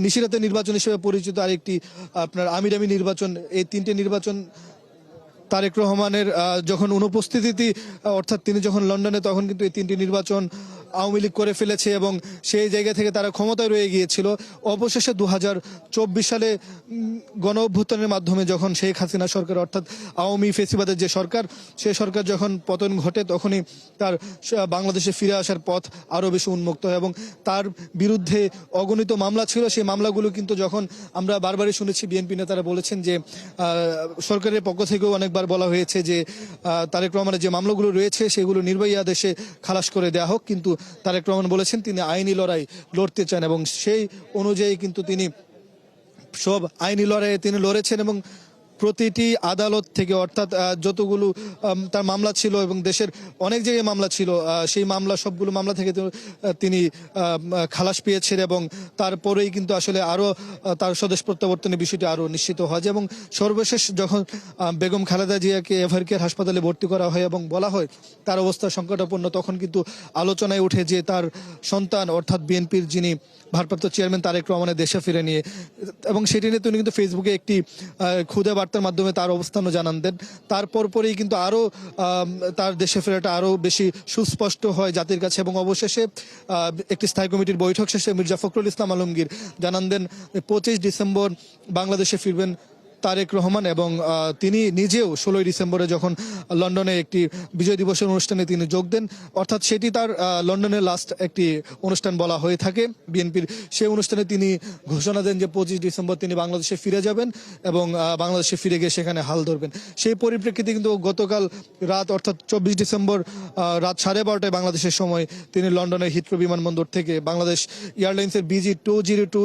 নিশিরাতের নির্বাচন হিসেবে পরিচিত আরেকটি আপনার আমিরামি নির্বাচন, এই তিনটে নির্বাচন তারেক রহমানের যখন অনুপস্থিতি অর্থাৎ তিনি যখন লন্ডনে, তখন কিন্তু এই তিনটি নির্বাচন আওয়ামী লীগ করে ফেলেছে এবং সেই জায়গা থেকে তারা ক্ষমতায় রয়ে গিয়েছিল। অবশেষে 2024 সালে গণ অভ্যুত্থানের মাধ্যমে যখন শেখ হাসিনা সরকার অর্থাৎ আওয়ামী ফেসিবাদের যে সরকার, সেই সরকার যখন পতন ঘটে, তখনই তার বাংলাদেশে ফিরে আসার পথ আরও বেশি উন্মুক্ত হয় এবং তার বিরুদ্ধে অগণিত মামলা ছিল। সেই মামলাগুলো কিন্তু যখন আমরা বারবারই শুনেছি, বিএনপি নেতারা বলেছেন যে সরকারের পক্ষ থেকেও অনেকবার বলা হয়েছে যে তারেক রহমানের যে মামলাগুলো রয়েছে সেগুলো নির্বাহী আদেশে খালাস করে দেওয়া হোক, কিন্তু তারেক রহমান বলেছেন তিনি আইনি লড়াই লড়তে চান এবং সেই অনুযায়ী কিন্তু তিনি সব আইনি লড়াইয়ে তিনি লড়েছেন এবং প্রতিটি আদালত থেকে অর্থাৎ যতগুলো তার মামলা ছিল এবং দেশের অনেক জায়গায় মামলা ছিল, সেই মামলা সবগুলো মামলা থেকে তিনি খালাস পেয়েছেন এবং তারপরেই কিন্তু আসলে আরও তার স্বদেশ প্রত্যাবর্তনের বিষয়টি আরও নিশ্চিত হয় এবং সর্বশেষ যখন বেগম খালেদা জিয়াকে এভারকেয়ার হাসপাতালে ভর্তি করা হয় এবং বলা হয় তার অবস্থা সংকটাপন্ন, তখন কিন্তু আলোচনায় উঠে যে তার সন্তান অর্থাৎ বিএনপির যিনি ভারপ্রাপ্ত চেয়ারম্যান তারেক রহমানের দেশে ফিরে নিয়ে, এবং সেটি নিয়ে তিনি কিন্তু ফেসবুকে একটি খুদে বার্তার মাধ্যমে তার অবস্থানও জানান দেন। তারপর পরেই কিন্তু আরও তার দেশে ফেরাটা আরও বেশি সুস্পষ্ট হয় জাতির কাছে এবং অবশেষে একটি স্থায়ী কমিটির বৈঠক শেষে মির্জা ফখরুল ইসলাম আলমগীর জানান দেন 25 ডিসেম্বর বাংলাদেশে ফিরবেন তারেক রহমান এবং তিনি নিজেও 16 ডিসেম্বরে যখন লন্ডনে একটি বিজয় দিবসের অনুষ্ঠানে তিনি যোগ দেন, অর্থাৎ সেটি তার লন্ডনের লাস্ট একটি অনুষ্ঠান বলা হয়ে থাকে বিএনপির। সেই অনুষ্ঠানে তিনি ঘোষণা দেন যে 25 ডিসেম্বর তিনি বাংলাদেশে ফিরে যাবেন এবং বাংলাদেশে ফিরে গিয়ে সেখানে হাল ধরবেন। সেই পরিপ্রেক্ষিতে কিন্তু গতকাল রাত অর্থাৎ 24 ডিসেম্বর রাত 12:30টায় বাংলাদেশের সময় তিনি লন্ডনের হিথ্রো বিমানবন্দর থেকে বাংলাদেশ এয়ারলাইন্সের BG202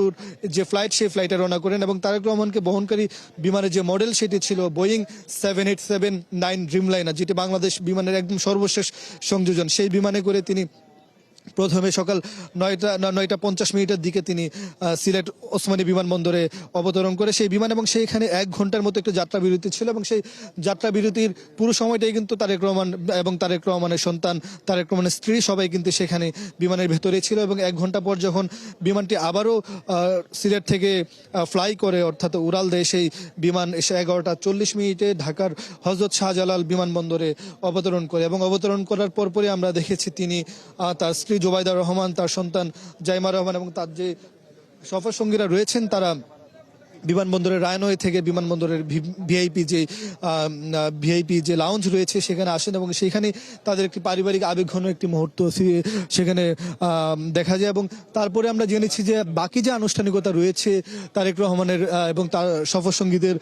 যে ফ্লাইট, সেই ফ্লাইটে রওনা করেন এবং তারেক রহমানকে বহনকারী বিমানের যে মডেল সেটি ছিল বোয়িং 787-9 ড্রিমলাইনার, যেটি বাংলাদেশ বিমানের একদম সর্বশেষ সংযোজন। সেই বিমানে করে তিনি প্রথমে সকাল 9:50 দিকে তিনি সিলেট ওসমানী বিমানবন্দরে অবতরণ করে সেই বিমান এবং সেইখানে 1 ঘন্টার মতো একটি যাত্রা বিরতি ছিল এবং সেই যাত্রা বিরতির পুরো সময়টাই কিন্তু তারেক রহমান এবং তারেক রহমানের সন্তান, তারেক রহমানের স্ত্রী সবাই কিন্তু সেখানে বিমানের ভেতরে ছিল এবং 1 ঘন্টা পর যখন বিমানটি আবারও সিলেট থেকে ফ্লাই করে অর্থাৎ উড়াল দেয়, সেই বিমান এসে 11:40 ঢাকার হযরত শাহজালাল বিমানবন্দরে অবতরণ করে এবং অবতরণ করার পরপরই আমরা দেখেছি তিনি তার স্ত্রী জুবাইদা রহমান, তার সন্তান জাইমা রহমান এবং তার যে সফর সঙ্গীরা রয়েছেন তারা বিমানবন্দরের রায়নওয়ে থেকে বিমানবন্দরের ভিআইপি যে লাউঞ্জ রয়েছে সেখানে আসেন এবং সেখানে তাদের একটি পারিবারিক আবেগঘন একটি মুহূর্ত সেখানে দেখা যায় এবং তারপরে আমরা জেনেছি যে বাকি যে আনুষ্ঠানিকতা রয়েছে তারেক রহমানের এবং তার সফরসঙ্গীদের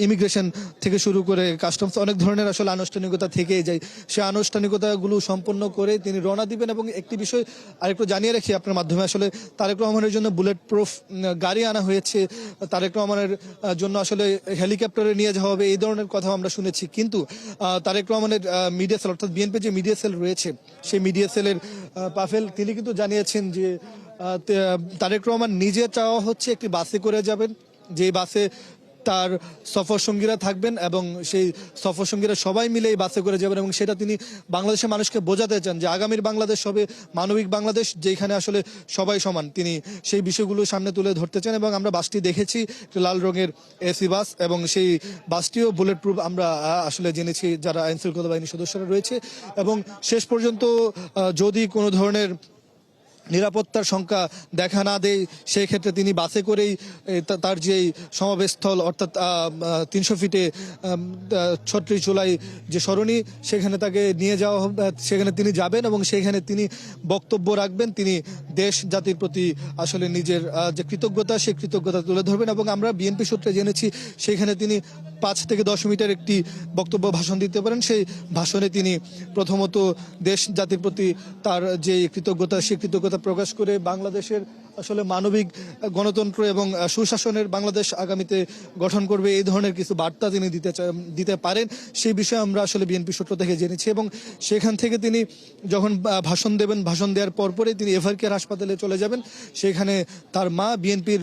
ইমিগ্রেশন থেকে শুরু করে কাস্টমস অনেক ধরনের আসলে আনুষ্ঠানিকতা থেকেই যায়, সেই আনুষ্ঠানিকতাগুলো সম্পন্ন করে তিনি রওনা দিবেন। এবং একটি বিষয় আরেকটু জানিয়ে রাখি আপনার মাধ্যমে, আসলে তারেক রহমানের জন্য বুলেট প্রুফ গাড়ি আনা হয়েছে, তারেক রহমানের জন্য আসলে হেলিকপ্টারে নিয়ে যাওয়া হবে, এই ধরনের কথা আমরা শুনেছি, কিন্তু তারেক রহমানের মিডিয়া সেল অর্থাৎ বিএনপি যে মিডিয়া সেল রয়েছে সেই মিডিয়া সেলের পাফেল তিনি কিন্তু জানিয়েছেন যে তারেক রহমান নিজে চাওয়া হচ্ছে একটি বাসে করে যাবেন, যে বাসে তার সফর সঙ্গীরা থাকবেন এবং সেই সফর সঙ্গীরা সবাই মিলে এই বাসে করে যাবেন এবং সেটা তিনি বাংলাদেশের মানুষকে বোঝাতে চান যে আগামীর বাংলাদেশ হবে মানবিক বাংলাদেশ, যেখানে আসলে সবাই সমান। তিনি সেই বিষয়গুলো সামনে তুলে ধরতে চান এবং আমরা বাসটি দেখেছি লাল রঙের এসি বাস এবং সেই বাসটিও বুলেট প্রুফ আমরা আসলে জেনেছি যারা আইন শৃঙ্খলা বাহিনীর সদস্যরা রয়েছে। এবং শেষ পর্যন্ত যদি কোনো ধরনের নিরাপত্তার সংখ্যা দেখা না দেয় সেই ক্ষেত্রে তিনি বাসে করেই তার যেই সমাবেশস্থল অর্থাৎ 300 ফিটে 36 জুলাই যে সরণি সেখানে তাকে নিয়ে যাওয়া হবে, সেখানে তিনি যাবেন এবং সেখানে তিনি বক্তব্য রাখবেন, তিনি দেশ জাতির প্রতি আসলে নিজের যে কৃতজ্ঞতা সেই কৃতজ্ঞতা তুলে ধরবেন এবং আমরা বিএনপি সূত্রে জেনেছি সেখানে তিনি 5 থেকে 10 মিনিটের একটি বক্তব্য ভাষণ দিতে পারেন। সেই ভাষণে তিনি প্রথমত দেশ জাতির প্রতি তার যে কৃতজ্ঞতা সেই কৃতজ্ঞতা প্রকাশ করে বাংলাদেশের আসলে মানবিক গণতন্ত্র এবং সুশাসনের বাংলাদেশ আগামীতে গঠন করবে এই ধরনের কিছু বার্তা তিনি দিতে পারেন, সেই বিষয়ে আমরা আসলে বিএনপি সূত্র থেকে জেনেছি। এবং সেখান থেকে তিনি যখন ভাষণ দেবেন, ভাষণ দেওয়ার পরপরই তিনি এভারকেয়ার হাসপাতালে চলে যাবেন, সেখানে তার মা বিএনপির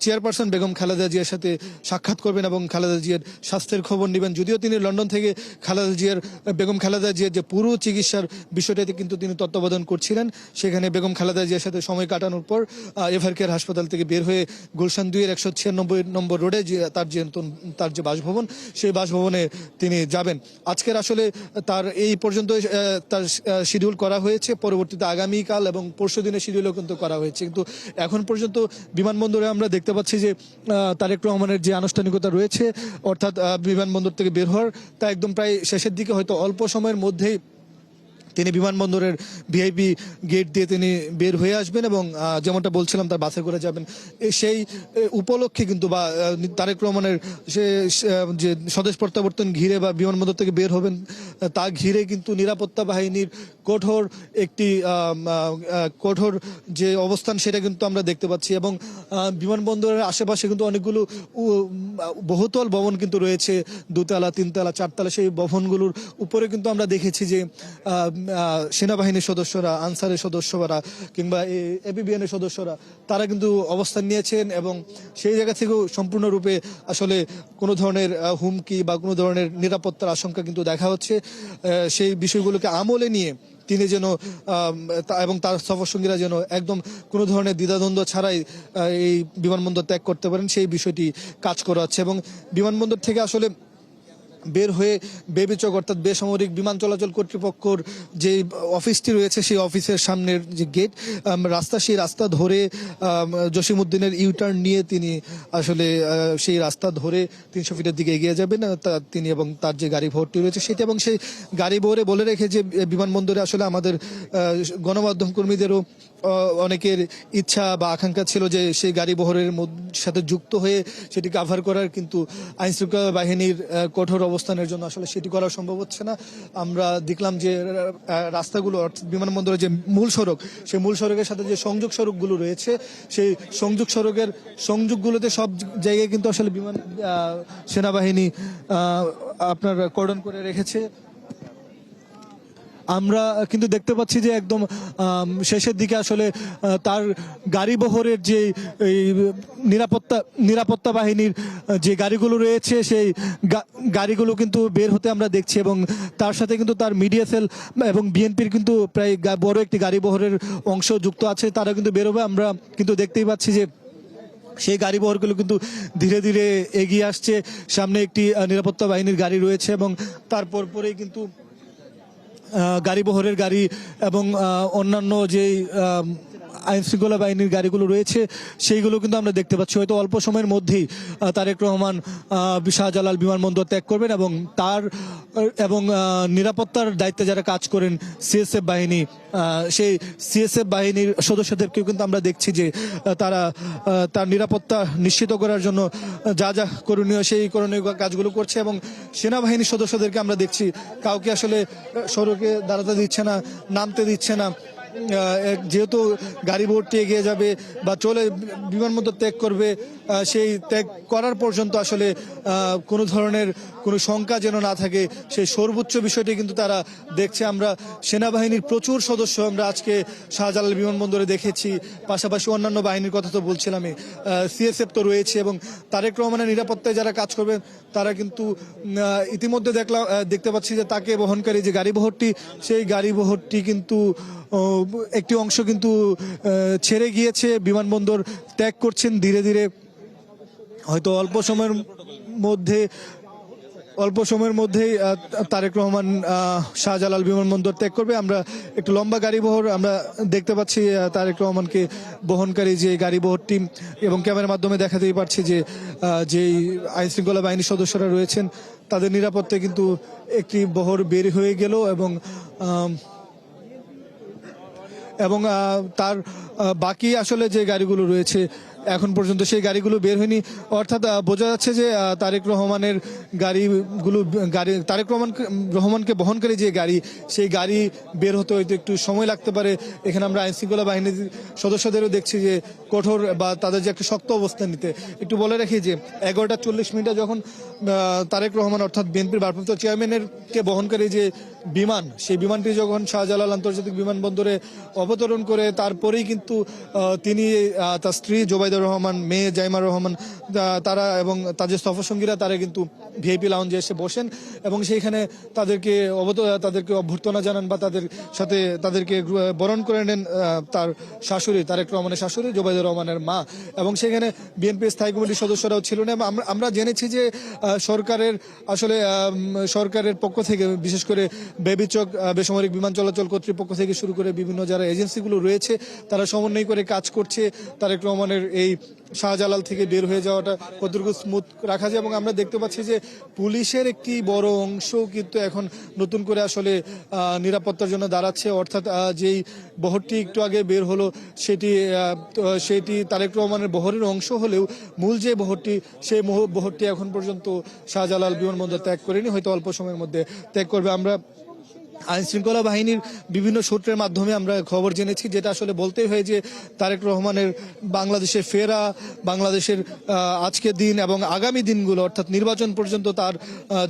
চেয়ারপারসন বেগম খালেদা জিয়ার সাথে সাক্ষাৎ করবেন এবং খালেদা জিয়ার স্বাস্থ্যের খবর নেবেন। যদিও তিনি লন্ডন থেকে বেগম খালেদা জিয়ার যে পুরো চিকিৎসার বিষয়টাতে কিন্তু তিনি তত্ত্বাবধান করছিলেন, সেখানে বেগম খালেদা জিয়ার সাথে সময় কাটানোর পর এভার কেয়ার হাসপাতাল থেকে বের হয়ে গুলশান 2-এর 196 নম্বর রোডে যে তার যে বাসভবন, সেই বাসভবনে তিনি যাবেন। আজকের আসলে তার এই পর্যন্ত তার শিডিউল করা হয়েছে, পরবর্তীতে আগামীকাল এবং পরশু দিনের শিডিউলও কিন্তু করা হয়েছে। কিন্তু এখন পর্যন্ত বিমানবন্দরে আমরা দেখতে পাচ্ছি যে তারেক রহমানের যে আনুষ্ঠানিকতা রয়েছে, অর্থাৎ বিমানবন্দর থেকে বের হওয়ার, তা একদম প্রায় শেষের দিকে। হয়তো অল্প সময়ের মধ্যেই তিনি বিমানবন্দরের ভিআইপি গেট দিয়ে তিনি বের হয়ে আসবেন এবং যেমনটা বলছিলাম তার বাসে করে যাবেন। সেই উপলক্ষে কিন্তু বা তারেক রহমানের যে স্বদেশ প্রত্যাবর্তন ঘিরে বা বিমানবন্দর থেকে বের হবেন তা ঘিরে কিন্তু নিরাপত্তা বাহিনীর কঠোর যে অবস্থান সেটা কিন্তু আমরা দেখতে পাচ্ছি। এবং বিমানবন্দরের আশেপাশে কিন্তু অনেকগুলো বহুতল ভবন কিন্তু রয়েছে, 2তলা 3তলা 4তলা। সেই ভবনগুলোর উপরে কিন্তু আমরা দেখেছি যে সেনাবাহিনীর সদস্যরা, আনসারের সদস্যরা কিংবা এপিবিএনের সদস্যরা তারা কিন্তু অবস্থান নিয়েছেন এবং সেই জায়গা থেকেও সম্পূর্ণরূপে আসলে কোনো ধরনের হুমকি বা কোনো ধরনের নিরাপত্তার আশঙ্কা কিন্তু দেখা হচ্ছে। সেই বিষয়গুলোকে আমলে নিয়ে তিনি যেন এবং তার সফরসঙ্গীরা যেন একদম কোনো ধরনের দ্বিধাদ্বন্দ্ব ছাড়াই এই বিমানবন্দর ত্যাগ করতে পারেন, সেই বিষয়টি কাজ করা হচ্ছে। এবং বিমানবন্দর থেকে আসলে বের হয়ে বেবিচক অর্থাৎ বেসামরিক বিমান চলাচল কর্তৃপক্ষর যে অফিসটি রয়েছে, সেই অফিসের সামনের যে গেট রাস্তা, সেই রাস্তা ধরে জসিমউদ্দিনের ইউটার্ন নিয়ে তিনি আসলে সেই রাস্তা ধরে 300 ফিটের দিকে এগিয়ে যাবেন তিনি এবং তার যে গাড়ি ভর্তি রয়েছে সেটা। এবং সেই গাড়ি ভরে বলে রেখে যে বিমানবন্দরে আসলে আমাদের গণমাধ্যম কর্মীদেরও অনেকের ইচ্ছা বা আকাঙ্ক্ষা ছিল যে সেই গাড়ি বহরের সাথে যুক্ত হয়ে সেটি কাভার করার, কিন্তু আইনশৃঙ্খলা বাহিনীর কঠোর অবস্থানের জন্য আসলে সেটি করা সম্ভব হচ্ছে না। আমরা দেখলাম যে রাস্তাগুলো অর্থাৎ বিমানবন্দরের যে মূল সড়ক, সেই মূল সড়কের সাথে যে সংযোগ সড়কগুলো রয়েছে, সেই সংযোগ সড়কের সংযোগগুলোতে সব জায়গায় কিন্তু আসলে সেনাবাহিনী আপনার কর্ডন করে রেখেছে। আমরা কিন্তু দেখতে পাচ্ছি যে একদম শেষের দিকে আসলে তার গাড়ি বহরের যে নিরাপত্তা বাহিনীর যে গাড়িগুলো রয়েছে, সেই গাড়িগুলো কিন্তু বের হতে আমরা দেখছি। এবং তার সাথে কিন্তু তার মিডিয়া সেল এবং বিএনপির কিন্তু প্রায় বড় একটি গাড়ি বহরের অংশ যুক্ত আছে, তারা কিন্তু বেরোবে। আমরা কিন্তু দেখতেই পাচ্ছি যে সেই গাড়ি বহরগুলো কিন্তু ধীরে ধীরে এগিয়ে আসছে। সামনে একটি নিরাপত্তা বাহিনীর গাড়ি রয়েছে এবং তারপর পরেই কিন্তু গাড়ি বহরের গাড়ি এবং অন্যান্য যেই আইন শৃঙ্খলা বাহিনীর গাড়িগুলো রয়েছে সেইগুলো কিন্তু আমরা দেখতে পাচ্ছি। হয়তো অল্প সময়ের মধ্যেই তারেক রহমান শাহজালাল বিমানবন্দর ত্যাগ করবেন এবং নিরাপত্তার দায়িত্বে যারা কাজ করেন সিএসএফ বাহিনী, সেই সিএসএফ বাহিনীর সদস্যদেরকেও কিন্তু আমরা দেখছি যে তারা তার নিরাপত্তা নিশ্চিত করার জন্য যা যা করণীয় সেই করণীয় কাজগুলো করছে। এবং সেনাবাহিনীর সদস্যদেরকে আমরা দেখছি কাউকে আসলে সড়কে দাঁড়াতে দিচ্ছে না, নামতে দিচ্ছে না। যেহেতু গাড়ি ভর্তি এগিয়ে যাবে বা চলে বিমানবন্দর ত্যাগ করবে, সেই ত্যাগ করার পর্যন্ত আসলে কোনো ধরনের কোনো শঙ্কা যেন না থাকে, সেই সর্বোচ্চ বিষয়টি কিন্তু তারা দেখছে। আমরা সেনাবাহিনীর প্রচুর সদস্য আমরা আজকে শাহজালাল বিমানবন্দরে দেখেছি, পাশাপাশি অন্যান্য বাহিনীর কথা তো বলছিলামই, সিএসএফ তো রয়েছে। এবং তারেক রহমানের নিরাপত্তায় যারা কাজ করবেন তারা কিন্তু ইতিমধ্যে দেখতে পাচ্ছি যে তাকে বহনকারী যে গাড়ি বহরটি, সেই গাড়ি বহরটি কিন্তু একটি অংশ কিন্তু ছেড়ে গিয়েছে, বিমানবন্দর ত্যাগ করছেন ধীরে ধীরে। হয়তো অল্প সময়ের মধ্যেই তারেক রহমান শাহজালাল বিমানবন্দর ত্যাগ করবে। আমরা একটু লম্বা গাড়ি বহর আমরা দেখতে পাচ্ছি তারেক রহমানকে বহনকারী যে গাড়ি বহরটি, এবং ক্যামেরার মাধ্যমে দেখাতেই পারছি যে যেই আইন শৃঙ্খলা বাহিনীর সদস্যরা রয়েছেন তাদের নিরাপত্তায় কিন্তু একটি বহর বের হয়ে গেল এবং তার বাকি আসলে যে গাড়িগুলো রয়েছে এখন পর্যন্ত সেই গাড়িগুলো বের হয়নি। অর্থাৎ বোঝা যাচ্ছে যে তারেক রহমানকে বহনকারী যে গাড়ি, সেই গাড়ি বের হতে হয়তো একটু সময় লাগতে পারে। এখানে আমরা আইনশৃঙ্খলা বাহিনীর সদস্যদেরও দেখছি যে কঠোর বা তাদের যে একটা শক্ত অবস্থান নিতে। একটু বলে রাখি যে 11:40 যখন তারেক রহমান অর্থাৎ বিএনপির ভারপ্রাপ্ত চেয়ারম্যানকে বহনকারী যে বিমান, সেই বিমানটি যখন শাহজালাল আন্তর্জাতিক বিমানবন্দরে অবতরণ করে তারপরেই কিন্তু যেহেতু তিনি তার স্ত্রী জোবাইদুর রহমান, মেয়ে জাইমা রহমান, তারা এবং তাদের সফরসঙ্গীরা তারা কিন্তু ভিআইপি লাউঞ্জে এসে বসেন এবং সেইখানে তাদেরকে অভ্যর্থনা জানান বা তাদেরকে বরণ করে নেন তার শাশুড়ি, তারেক রহমানের শাশুড়ি জোবাইদুর রহমানের মা। এবং সেখানে বিএনপি স্থায়ী কমিটির সদস্যরাও ছিলেন এবং আমরা জেনেছি যে সরকারের পক্ষ থেকে, বিশেষ করে বেবিচক বেসামরিক বিমান চলাচল কর্তৃপক্ষ থেকে শুরু করে বিভিন্ন যারা এজেন্সিগুলো রয়েছে তারা সমন্বয় করে কাজ করছে তারেক রহমানের এই শাহজালাল থেকে বের হয়ে যাওয়াটা কতটুকু স্মুথ রাখা যায়। এবং আমরা দেখতে পাচ্ছি যে পুলিশের একটি বড় অংশ কিন্তু এখন নতুন করে আসলে নিরাপত্তার জন্য দাঁড়াচ্ছে, অর্থাৎ যেই বহরটি একটু আগে বের হলো সেটি তারেক রহমানের বহরের অংশ হলেও মূল যে বহরটি সেই বহরটি এখন পর্যন্ত শাহজালাল বিমানবন্দর ত্যাগ করেনি, হয়তো অল্প সময়ের মধ্যে ত্যাগ করবে। আমরা আইন শৃঙ্খলা বাহিনীর বিভিন্ন সূত্রের মাধ্যমে আমরা খবর জেনেছি, যেটা আসলে বলতেই হয় যে তারেক রহমানের বাংলাদেশে ফেরা, বাংলাদেশের আজকের দিন এবং আগামী দিনগুলো অর্থাৎ নির্বাচন পর্যন্ত তার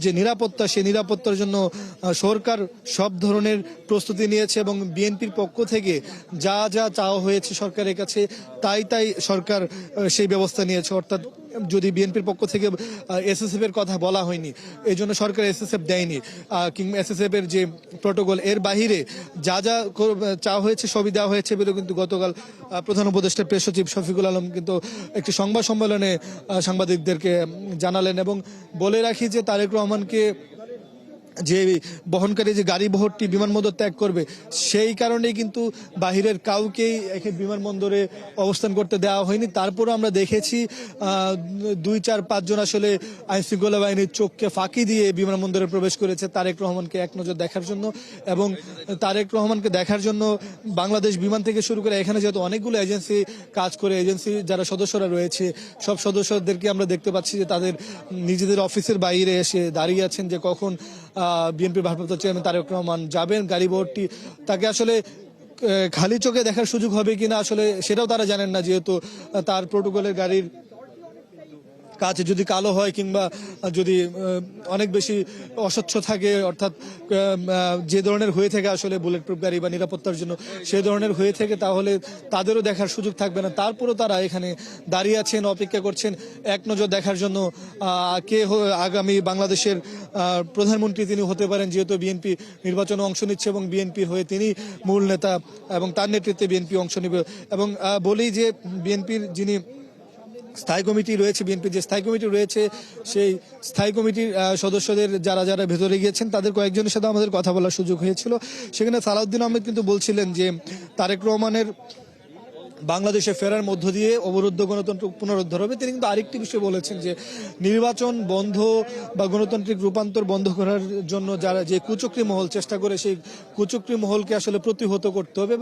যে নিরাপত্তা, সেই নিরাপত্তার জন্য সরকার সব ধরনের প্রস্তুতি নিয়েছে এবং বিএনপির পক্ষ থেকে যা যা চাওয়া হয়েছে সরকারের কাছে তাই সরকার সেই ব্যবস্থা নিয়েছে। অর্থাৎ যদি বিএনপির পক্ষ থেকে এসএসএফ এর কথা বলা হয়নি, এই জন্য সরকার এসএসএফ দেয়নি, কিংবা এসএসএফ এর যে প্রোটোকল এর বাহিরে যা যা চাওয়া হয়েছে সবই দেওয়া হয়েছে বলে কিন্তু গতকাল প্রধান উপদেষ্টা প্রেস সচিব শফিকুল আলম কিন্তু একটি সংবাদ সম্মেলনে সাংবাদিকদেরকে জানালেন। এবং বলে রাখি যে তারেক রহমানকে যে বহনকারী যে গাড়ি বহরটি বিমানবন্দর ত্যাগ করবে সেই কারণেই কিন্তু বাহিরের কাউকেই বিমানবন্দরে অবস্থান করতে দেওয়া হয়নি। তারপরও আমরা দেখেছি 2-4-5 জন আসলে আইন শৃঙ্খলা বাহিনীর চোখকে ফাঁকি দিয়ে বিমানবন্দরে প্রবেশ করেছে তারেক রহমানকে এক নজর দেখার জন্য। এবং তারেক রহমানকে দেখার জন্য বাংলাদেশ বিমান থেকে শুরু করে এখানে যেহেতু অনেকগুলো এজেন্সি কাজ করে, এজেন্সি যারা সদস্যরা রয়েছে সব সদস্যদেরকে আমরা দেখতে পাচ্ছি যে তাদের নিজেদের অফিসের বাইরে এসে দাঁড়িয়ে আছেন যে কখন বিএনপির ভারপ্রাপ্ত চেয়ারম্যান তারেক রহমান যাবেন। গাড়ি বহরটি তাকে আসলে খালি চোখে দেখার সুযোগ হবে কিনা আসলে সেটাও তারা জানেন না, যেহেতু তার প্রোটোকলের গাড়ির কাজ যদি কালো হয় কিংবা যদি অনেক বেশি অস্বচ্ছ থাকে, অর্থাৎ যে ধরনের হয়ে থাকে আসলে বুলেট প্রুফ গাড়ি বা নিরাপত্তার জন্য সেই ধরনের হয়ে থাকে, তাহলে তাদেরও দেখার সুযোগ থাকবে না। তারপরও তারা এখানে দাঁড়িয়ে আছেন, অপেক্ষা করছেন এক নজর দেখার জন্য কে আগামী বাংলাদেশের প্রধানমন্ত্রী তিনি হতে পারেন, যেহেতু বিএনপি নির্বাচনে অংশ নিচ্ছে এবং বিএনপির হয়ে তিনি মূল নেতা এবং তার নেতৃত্বে বিএনপি অংশ নেবে। এবং বলি যে বিএনপির যিনি স্থায়ী কমিটি রয়েছে, বিএনপির যে স্থায়ী কমিটি রয়েছে সেই স্থায়ী কমিটির সদস্যদের যারা যারা ভেতরে গিয়েছেন তাদের কয়েকজনের সাথে আমাদের কথা বলার সুযোগ হয়েছিল। সেখানে সালাউদ্দিন আহমেদ কিন্তু বলছিলেন যে তারেক রহমানের বাংলাদেশে ফেরার মধ্য দিয়ে অবরুদ্ধ গণতন্ত্র পুনরুদ্ধার হবে। তিনি কিন্তু আরেকটি বিষয় বলেছেন যে নির্বাচন বন্ধ বা গণতান্ত্রিক রূপান্তর বন্ধ করার জন্য যারা যে কুচক্রী মহল চেষ্টা করে সেই কুচক্রী মহলকে আসলে প্রতিহত করতে হবে।